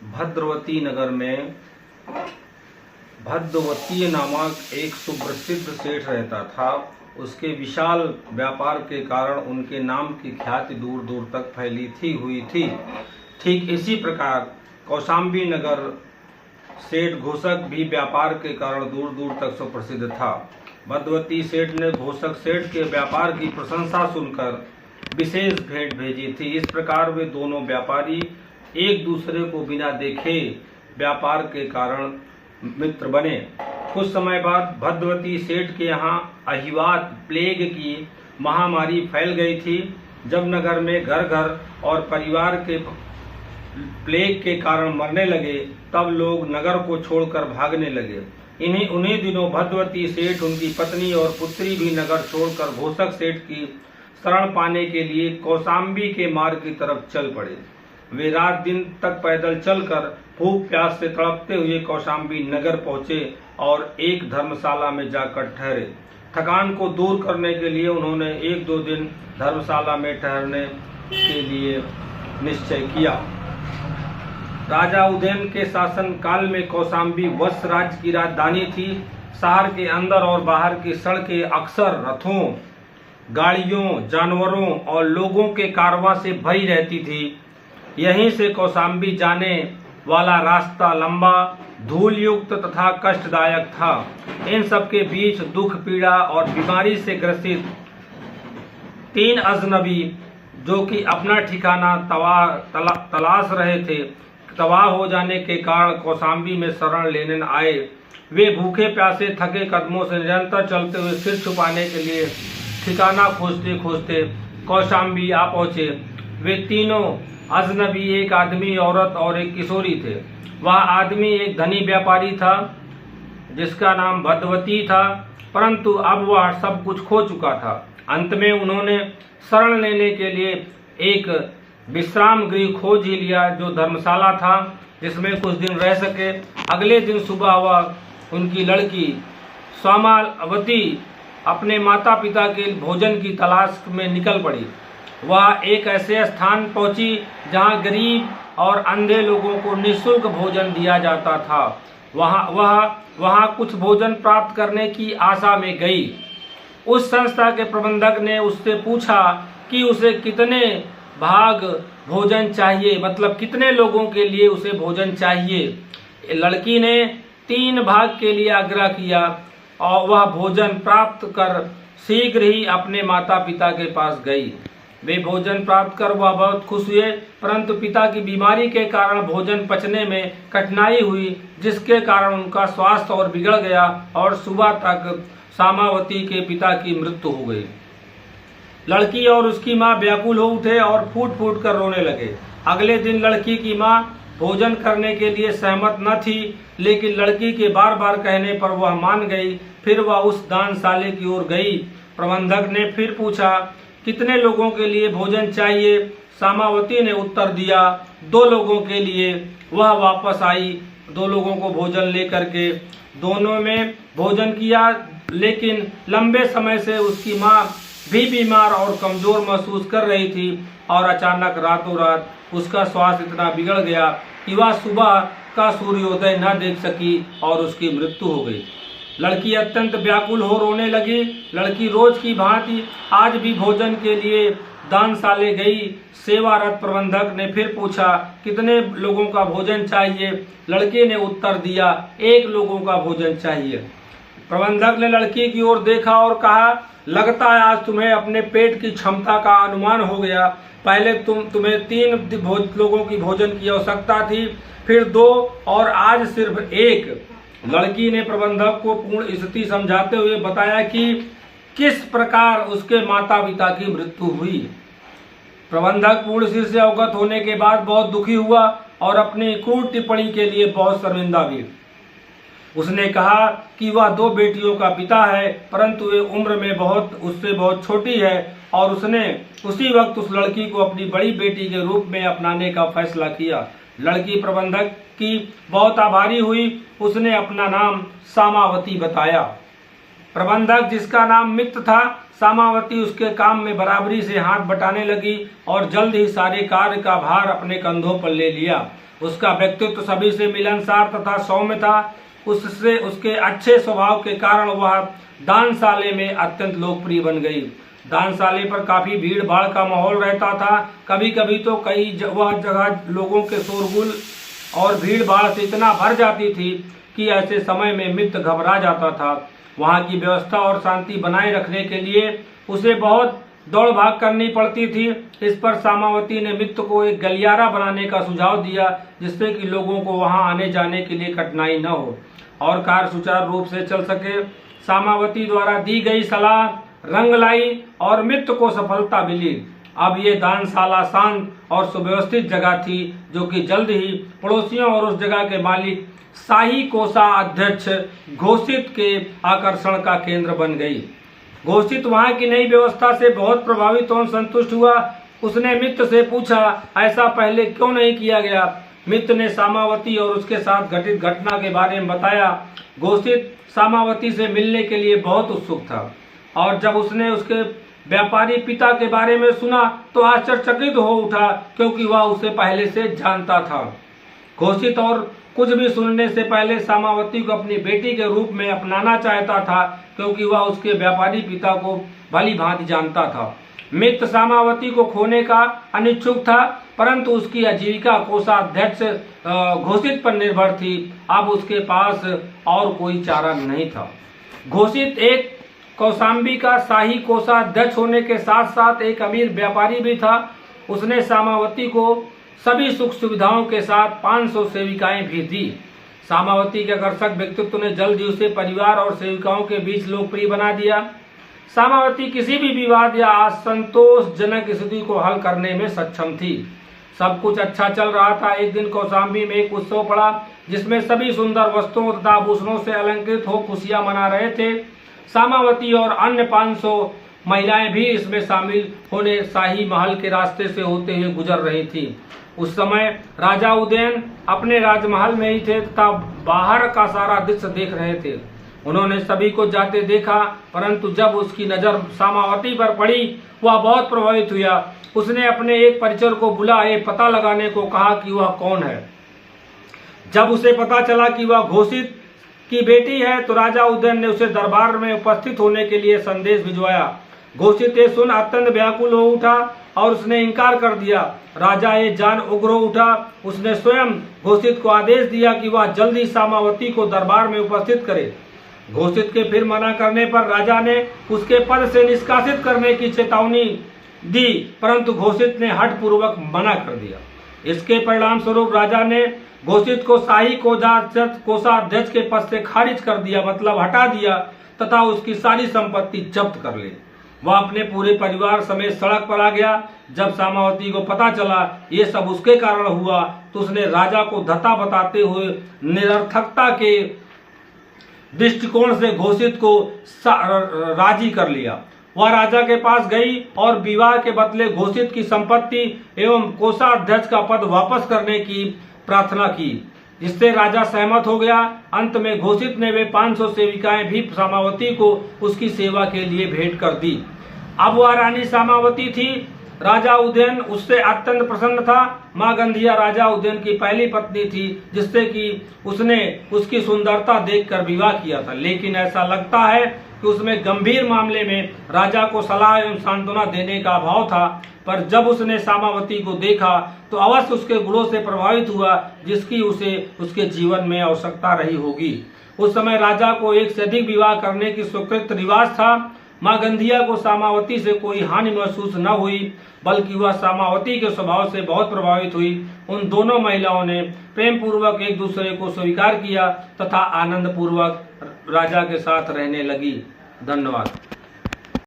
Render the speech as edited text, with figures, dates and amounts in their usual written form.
भद्रवती नगर में भद्रवती नामक एक सुप्रसिद्ध सेठ रहता था। उसके विशाल व्यापार के कारण उनके नाम की ख्याति दूर दूर तक फैली हुई थी। ठीक इसी प्रकार कौशाम्बी नगर सेठ घोषक भी व्यापार के कारण दूर दूर तक सुप्रसिद्ध था। भद्रवती सेठ ने घोषक सेठ के व्यापार की प्रशंसा सुनकर विशेष भेंट भेजी थी। इस प्रकार वे दोनों व्यापारी एक दूसरे को बिना देखे व्यापार के कारण मित्र बने। कुछ समय बाद भद्रवती सेठ के यहाँ अहिवात प्लेग की महामारी फैल गई थी। जब नगर में घर घर और परिवार के प्लेग के कारण मरने लगे, तब लोग नगर को छोड़कर भागने लगे। उन्हीं दिनों भद्रवती सेठ, उनकी पत्नी और पुत्री भी नगर छोड़कर घोषक सेठ की शरण पाने के लिए कौशाम्बी के मार्ग की तरफ चल पड़े। वे रात दिन तक पैदल चलकर भूख प्यास से तड़पते हुए कौशाम्बी नगर पहुंचे और एक धर्मशाला में जाकर ठहरे। थकान को दूर करने के लिए उन्होंने 1-2 दिन धर्मशाला में ठहरने के लिए निश्चय किया। राजा उदयन के शासन काल में कौशाम्बी वत्स राज्य की राजधानी थी। शहर के अंदर और बाहर की सड़कें अक्सर रथों, गाड़ियों, जानवरों और लोगों के कारवां से भरी रहती थी। यहीं से कौशाम्बी जाने वाला रास्ता लंबा, धूल युक्त तथा कष्टदायक था। इन सब के बीच दुख, पीड़ा और बीमारी से ग्रसित 3 अजनबी, जो कि अपना ठिकाना तलाश रहे थे, तबाह हो जाने के कारण कौशाम्बी में शरण लेने आए। वे भूखे प्यासे थके कदमों से निरंतर चलते हुए सिर छुपाने के लिए ठिकाना खोजते खोजते कौशाम्बी आ पहुंचे। वे तीनों अजनबी, एक आदमी, औरत और एक किशोरी थे। वह आदमी एक धनी व्यापारी था जिसका नाम भद्रवती था, परंतु अब वह सब कुछ खो चुका था। अंत में उन्होंने शरण लेने के लिए एक विश्राम गृह खोज ही लिया, जो धर्मशाला था, जिसमें कुछ दिन रह सके। अगले दिन सुबह वह उनकी लड़की स्वामावती अपने माता पिता के भोजन की तलाश में निकल पड़ी। वह एक ऐसे स्थान पहुंची जहां गरीब और अंधे लोगों को निःशुल्क भोजन दिया जाता था। वहां कुछ भोजन प्राप्त करने की आशा में गई। उस संस्था के प्रबंधक ने उससे पूछा कि उसे कितने भाग भोजन चाहिए, मतलब कितने लोगों के लिए उसे भोजन चाहिए। लड़की ने 3 भाग के लिए आग्रह किया और वह भोजन प्राप्त कर शीघ्र ही अपने माता पिता के पास गई। वे भोजन प्राप्त कर वह बहुत खुश हुए, परंतु पिता की बीमारी के कारण भोजन पचने में कठिनाई हुई, जिसके कारण उनका स्वास्थ्य और बिगड़ गया और सुबह तक सामावती के पिता की मृत्यु हो गई। लड़की और उसकी माँ व्याकुल हो उठे और फूट फूट कर रोने लगे। अगले दिन लड़की की माँ भोजन करने के लिए सहमत न थी, लेकिन लड़की के बार बार कहने पर वह मान गई। फिर वह उस दानशाले की ओर गई। प्रबंधक ने फिर पूछा, कितने लोगों के लिए भोजन चाहिए? सामावती ने उत्तर दिया, 2 लोगों के लिए। वह वापस आई 2 लोगों को भोजन लेकर के। दोनों में भोजन किया, लेकिन लंबे समय से उसकी माँ भी बीमार और कमजोर महसूस कर रही थी और अचानक रातों रात उसका स्वास्थ्य इतना बिगड़ गया कि वह सुबह का सूर्योदय न देख सकी और उसकी मृत्यु हो गई। लड़की अत्यंत व्याकुल हो रोने लगी। लड़की रोज की भांति आज भी भोजन के लिए दानशाले गई। सेवारत प्रबंधक ने फिर पूछा, कितने लोगों का भोजन चाहिए? लड़के ने उत्तर दिया, 1 लोगों का भोजन चाहिए। प्रबंधक ने लड़की की ओर देखा और कहा, लगता है आज तुम्हें अपने पेट की क्षमता का अनुमान हो गया। पहले तुम्हें 3 लोगों की भोजन की आवश्यकता थी, फिर 2 और आज सिर्फ 1। लड़की ने प्रबंधक को पूर्ण स्थिति समझाते हुए बताया कि किस प्रकार उसके माता पिता की मृत्यु हुई। प्रबंधक पूर्ण सिर से अवगत होने के बाद बहुत दुखी हुआ और अपनी क्रूर टिप्पणी के लिए बहुत शर्मिंदा भी। उसने कहा कि वह 2 बेटियों का पिता है, परंतु वे उम्र में उससे बहुत छोटी है, और उसने उसी वक्त उस लड़की को अपनी बड़ी बेटी के रूप में अपनाने का फैसला किया। लड़की प्रबंधक की बहुत आभारी हुई। उसने अपना नाम सामावती बताया। प्रबंधक, जिसका नाम मित्र था, सामावती उसके काम में बराबरी से हाथ बटाने लगी और जल्द ही सारे कार्य का भार अपने कंधों पर ले लिया। उसका व्यक्तित्व सभी से मिलनसार तथा सौम्य था। उससे उसके अच्छे स्वभाव के कारण वह दानशाले में अत्यंत लोकप्रिय बन गई। दानशाले पर काफी भीड़ भाड़ का माहौल रहता था। कभी कभी तो वह जगह लोगों के शोरगुल और भीड़ भाड़ से इतना भर जाती थी कि ऐसे समय में मित्र घबरा जाता था। वहाँ की व्यवस्था और शांति बनाए रखने के लिए उसे बहुत दौड़ भाग करनी पड़ती थी। इस पर सामावती ने मित्र को एक गलियारा बनाने का सुझाव दिया, जिससे कि लोगों को वहां आने जाने के लिए कठिनाई न हो और कार्य सुचारू रूप से चल सके। सामावती द्वारा दी गई सलाह रंग लाई और मित्र को सफलता मिली। अब ये दानशाला शांत और सुव्यवस्थित जगह थी, जो कि जल्द ही पड़ोसियों और उस जगह के मालिक शाही कोषाध्यक्ष घोषित के आकर्षण का केंद्र बन गई। घोषित वहां की नई व्यवस्था से बहुत प्रभावित और संतुष्ट हुआ। उसने मित्र से पूछा, ऐसा पहले क्यों नहीं किया गया? मित्र ने सामावती और उसके साथ घटित घटना के बारे में बताया। घोषित सामावती से मिलने के लिए बहुत उत्सुक था और जब उसने उसके व्यापारी पिता के बारे में सुना तो आश्चर्यचकित हो उठा, क्योंकि वह उसे पहले से जानता था। घोषित और कुछ भी सुनने से पहले सामावती को अपनी बेटी के रूप में अपनाना चाहता था, क्योंकि वह उसके व्यापारी पिता को भली भांति जानता था। मित्र सामावती को खोने का अनिच्छुक था, परंतु उसकी आजीविका कोषाध्यक्ष घोषित पर निर्भर थी। अब उसके पास और कोई चारा नहीं था। घोषित एक कौशाम्बी का शाही कोषाध्यक्ष होने के साथ साथ एक अमीर व्यापारी भी था। उसने सामावती को सभी सुख सुविधाओं के साथ 500 सेविकाएं भी दी। सामावती के आकर्षक व्यक्तित्व ने जल्द ही उसे परिवार और सेविकाओं के बीच लोकप्रिय बना दिया। सामावती किसी भी विवाद या असंतोषजनक स्थिति को हल करने में सक्षम थी। सब कुछ अच्छा चल रहा था। एक दिन कौशाम्बी में एक उत्सव पड़ा, जिसमें सभी सुंदर वस्त्रों तथा आभूषणों से अलंकृत हो खुशियां मना रहे थे। सामावती और अन्य 500 महिलाएं भी इसमें शामिल होने शाही महल के रास्ते से होते हुए गुजर रही थी। उस समय राजा उदयन अपने राजमहल में ही थे तथा बाहर का सारा दृश्य देख रहे थे। उन्होंने सभी को जाते देखा, परंतु जब उसकी नजर सामावती पर पड़ी वह बहुत प्रभावित हुआ। उसने अपने एक परिचर को बुलाए पता लगाने को कहा कि वह कौन है। जब उसे पता चला कि वह घोषित की बेटी है तो राजा उदयन ने उसे दरबार में उपस्थित होने के लिए संदेश भिजवाया। घोषित ये सुन अत्यंत व्याकुल हो उठा और उसने इनकार कर दिया। राजा ये जान उग्र हो उठा। उसने स्वयं घोषित को आदेश दिया कि वह जल्दी सामावती को दरबार में उपस्थित करे। घोषित के फिर मना करने पर राजा ने उसके पद से निष्कासित करने की चेतावनी दी, परंतु घोषित ने हठ पूर्वक मना कर दिया। इसके परिणाम स्वरूप राजा ने घोषित को शाही कोषाध्यक्ष के पद से खारिज कर दिया, मतलब हटा दिया, तथा उसकी सारी संपत्ति जब्त कर ली। वह अपने पूरे परिवार समेत सड़क पर आ गया। जब सामावती को पता चला ये सब उसके कारण हुआ तो उसने राजा को धता बताते हुए निरर्थकता के दृष्टिकोण से घोषित को राजी कर लिया। वह राजा के पास गई और विवाह के बदले घोषित की संपत्ति एवं कोषाध्यक्ष का पद वापस करने की प्रार्थना की, जिससे राजा सहमत हो गया। अंत में घोषित ने वे 500 सेविकाएं भी सामावती को उसकी सेवा के लिए भेंट कर दी। अब वह रानी सामावती थी। राजा उदयन उससे अत्यंत प्रसन्न था। माँ गंधिया राजा उदयन की पहली पत्नी थी, जिससे कि उसने उसकी सुंदरता देखकर विवाह किया था। लेकिन ऐसा लगता है कि उसमें गंभीर मामले में राजा को सलाह एवं सांत्वना देने का अभाव था। पर जब उसने सामावती को देखा तो अवश्य उसके गुणों से प्रभावित हुआ, जिसकी उसे उसके जीवन में आवश्यकता रही होगी। उस समय राजा को एक से अधिक विवाह करने की स्वीकृत रिवाज था। माँ गंधिया को सामावती से कोई हानि महसूस न हुई, बल्कि वह सामावती के स्वभाव से बहुत प्रभावित हुई। उन दोनों महिलाओं ने प्रेम पूर्वक एक दूसरे को स्वीकार किया तथा आनंद पूर्वक राजा के साथ रहने लगी। धन्यवाद।